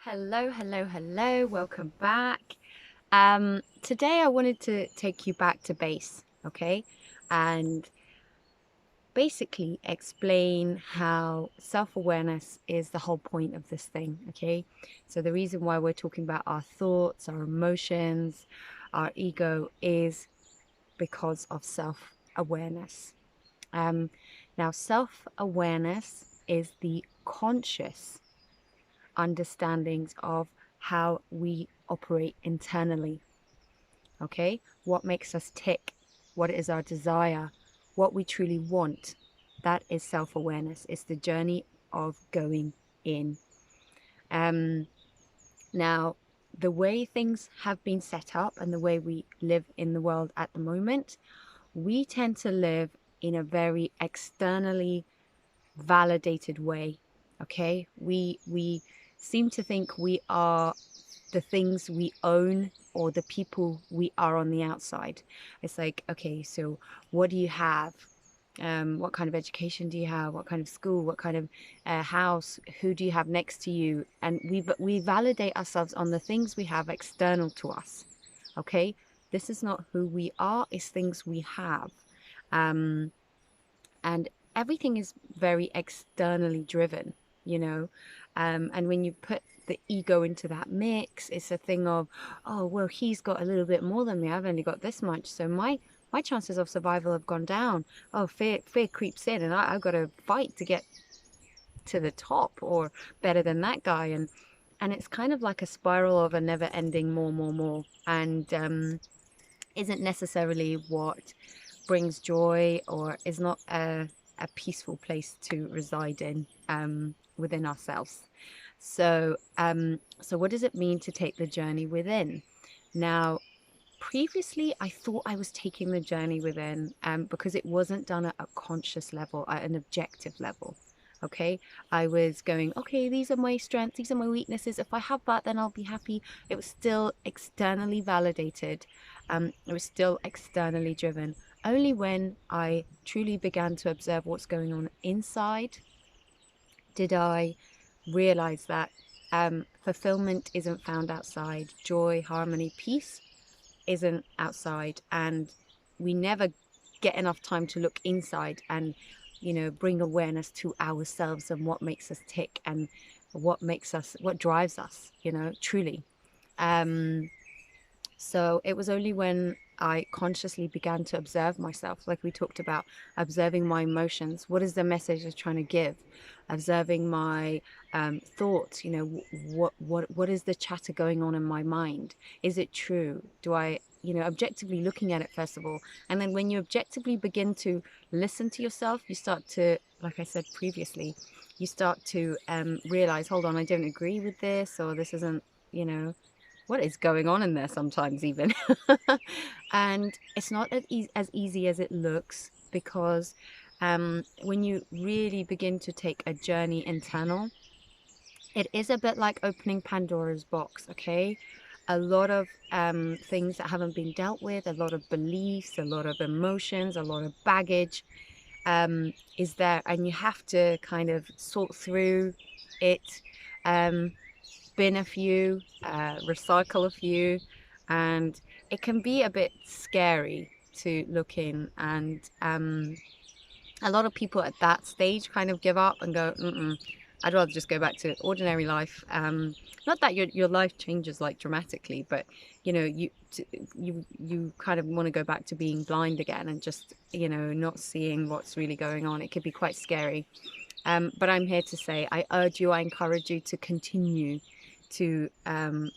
Hello, hello, hello. Welcome back. Today I wanted to take you back to base, okay? And basically explain how self-awareness is the whole point of this thing, okay? So the reason why we're talking about our thoughts, our emotions, our ego is because of self-awareness. Um, Now, self-awareness is the conscious understandings of how we operate internally. Okay, what makes us tick, what is our desire, what we truly want. That is self-awareness. It's the journey of going in. um Now, the way things have been set up and the way we live in the world at the moment, we tend to live in a very externally validated way. Okay, we seem to think we are the things we own or the people we are on the outside. It's like, okay, so what do you have? What kind of education do you have? What kind of school? What kind of house? Who do you have next to you? And we validate ourselves on the things we have external to us. Okay, this is not who we are. It's things we have. um, and everything is very externally driven, you know. And when you put the ego into that mix, it's a thing of, oh well, he's got a little bit more than me, I've only got this much, so my chances of survival have gone down. Oh, fear creeps in, and I've got to fight to get to the top or better than that guy. And it's kind of like a spiral of a never ending more, and isn't necessarily what brings joy, or is not a peaceful place to reside in, within ourselves. So what does it mean to take the journey within? Now, previously I thought I was taking the journey within, because it wasn't done at a conscious level, at an objective level. Okay, I was going, okay, these are my strengths, these are my weaknesses, if I have that then I'll be happy. It was still externally validated. It was still externally driven. Only when I truly began to observe what's going on inside did I realize that fulfillment isn't found outside. Joy, harmony, peace isn't outside. And we never get enough time to look inside and, bring awareness to ourselves and what makes us tick and what drives us, truly. Um, so it was only when I consciously began to observe myself, like we talked about, observing my emotions. What is the message I'm trying to give? Observing my thoughts. What is the chatter going on in my mind? Is it true? Do I, objectively looking at it first of all, and then when you objectively begin to listen to yourself, you start to, like I said previously, you start to realize, hold on, I don't agree with this, or this isn't, what is going on in there sometimes even. And it's not as easy as it looks, because when you really begin to take a journey internal, it is a bit like opening Pandora's box. Okay, a lot of things that haven't been dealt with, a lot of beliefs, a lot of emotions, a lot of baggage is there, and you have to kind of sort through it, bin a few, recycle a few, and it can be a bit scary to look in. And a lot of people at that stage kind of give up and go, I'd rather just go back to ordinary life. Not that your life changes like dramatically, but you kind of want to go back to being blind again and just not seeing what's really going on. It could be quite scary. But I'm here to say, I urge you, I encourage you to continue to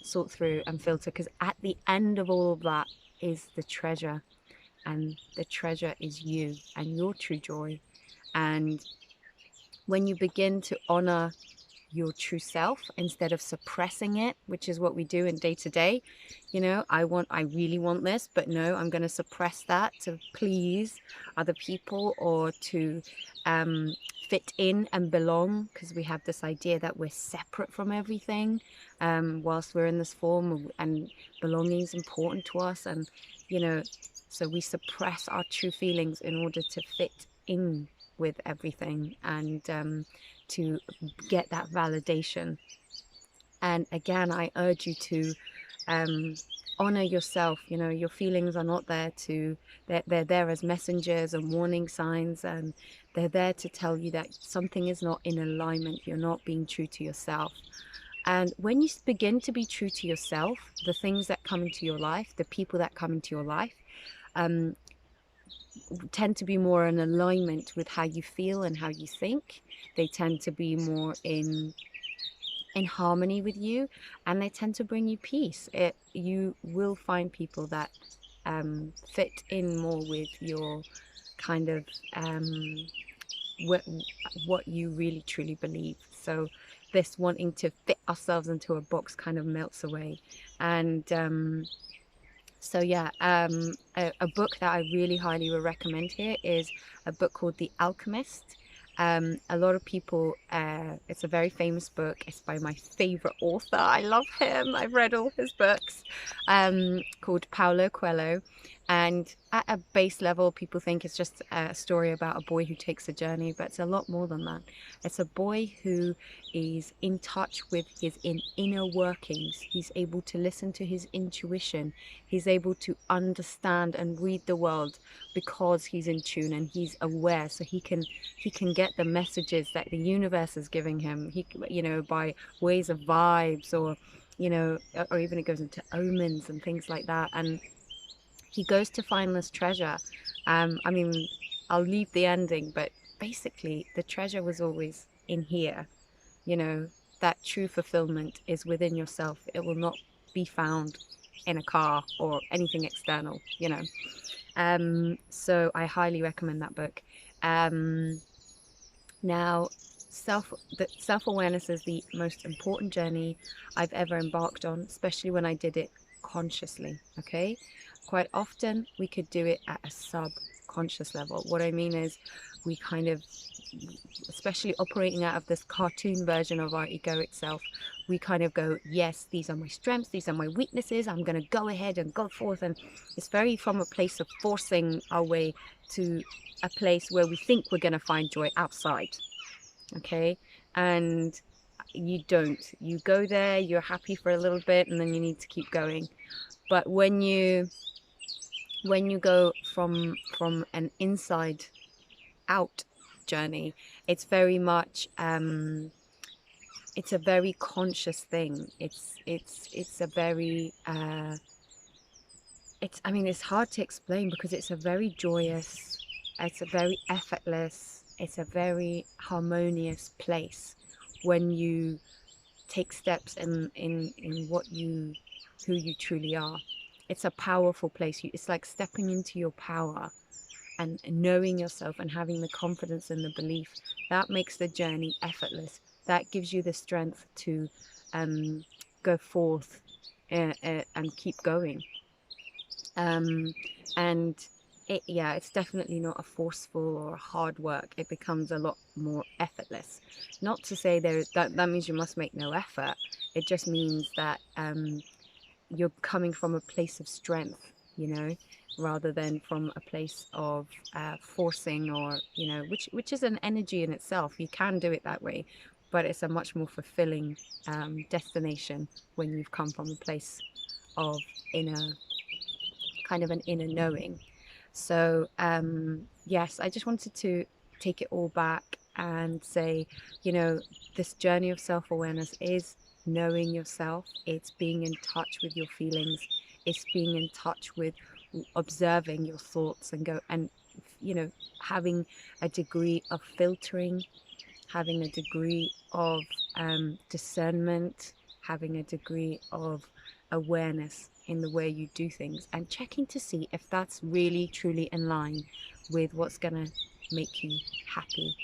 sort through and filter, because at the end of all of that is the treasure, and the treasure is you and your true joy. And when you begin to honor your true self instead of suppressing it, which is what we do in day to day, I really want this, but no, I'm going to suppress that to please other people, or to fit in and belong, because we have this idea that we're separate from everything, whilst we're in this form, and belonging is important to us. And so we suppress our true feelings in order to fit in with everything, and to get that validation. And again, I urge you to um, honor yourself. You know, your feelings are not there to, they're there as messengers and warning signs, and they're there to tell you that something is not in alignment. You're not being true to yourself. And when you begin to be true to yourself, the things that come into your life, the people that come into your life, um, tend to be more in alignment with how you feel and how you think. They tend to be more in harmony with you, and they tend to bring you peace. You will find people that fit in more with your kind of what, what you really truly believe. So this wanting to fit ourselves into a box kind of melts away. And so yeah, a book that I really highly would recommend here is a book called The Alchemist. A lot of people, it's a very famous book. It's by my favorite author. I love him. I've read all his books, called Paulo Coelho. And at a base level, people think it's just a story about a boy who takes a journey, but it's a lot more than that. It's a boy who is in touch with his inner workings. He's able to listen to his intuition. He's able to understand and read the world because he's in tune and he's aware. So he can get the messages that the universe is giving him. He, you know, by ways of vibes, or you know, or even it goes into omens and things like that. And he goes to find this treasure. I mean, I'll leave the ending, but basically the treasure was always in here. You know, that true fulfillment is within yourself. It will not be found in a car or anything external, you know. So I highly recommend that book. Um, Now, self-awareness is the most important journey I've ever embarked on, especially when I did it consciously, okay? Quite often we could do it at a subconscious level. What I mean is we kind of, especially operating out of this cartoon version of our egoic self, we kind of go, yes, these are my strengths, these are my weaknesses, I'm going to go ahead and go forth. And it's very from a place of forcing our way to a place where we think we're going to find joy outside, okay? And you go there, you're happy for a little bit, and then you need to keep going. But when you go from an inside out journey, it's very much it's a very conscious thing. It's a very it's, I mean, it's hard to explain because it's a very joyous, it's a very effortless, it's a very harmonious place when you take steps in what you, who you truly are. It's a powerful place. It's like stepping into your power and knowing yourself and having the confidence and the belief that makes the journey effortless. That gives you the strength to go forth and keep going. And yeah, it's definitely not a forceful or hard work. It becomes a lot more effortless. Not to say that means you must make no effort. It just means that you're coming from a place of strength, you know, rather than from a place of forcing, or you know, which is an energy in itself. You can do it that way, but it's a much more fulfilling destination when you've come from a place of inner, kind of an inner knowing. So yes, I just wanted to take it all back and say, you know, this journey of self-awareness is knowing yourself. It's being in touch with your feelings. It's being in touch with observing your thoughts and go and, you know, having a degree of filtering, having a degree of discernment, having a degree of awareness in the way you do things, and checking to see if that's really truly in line with what's gonna make you happy.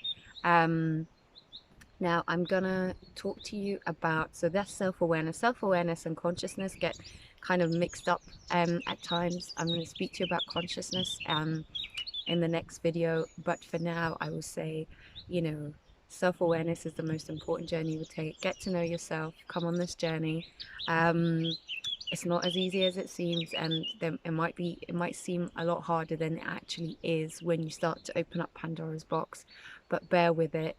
Now I'm gonna talk to you about, so that's self-awareness. Self-awareness and consciousness get kind of mixed up at times. I'm going to speak to you about consciousness in the next video, but for now I will say, you know, self-awareness is the most important journey you will take. Get to know yourself, come on this journey. It's not as easy as it seems, and it might seem a lot harder than it actually is when you start to open up Pandora's box, but bear with it.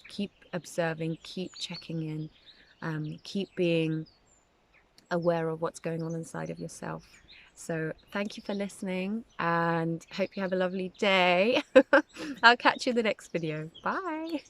Keep observing, keep checking in, Keep being aware of what's going on inside of yourself. So thank you for listening and hope you have a lovely day. I'll catch you in the next video. Bye.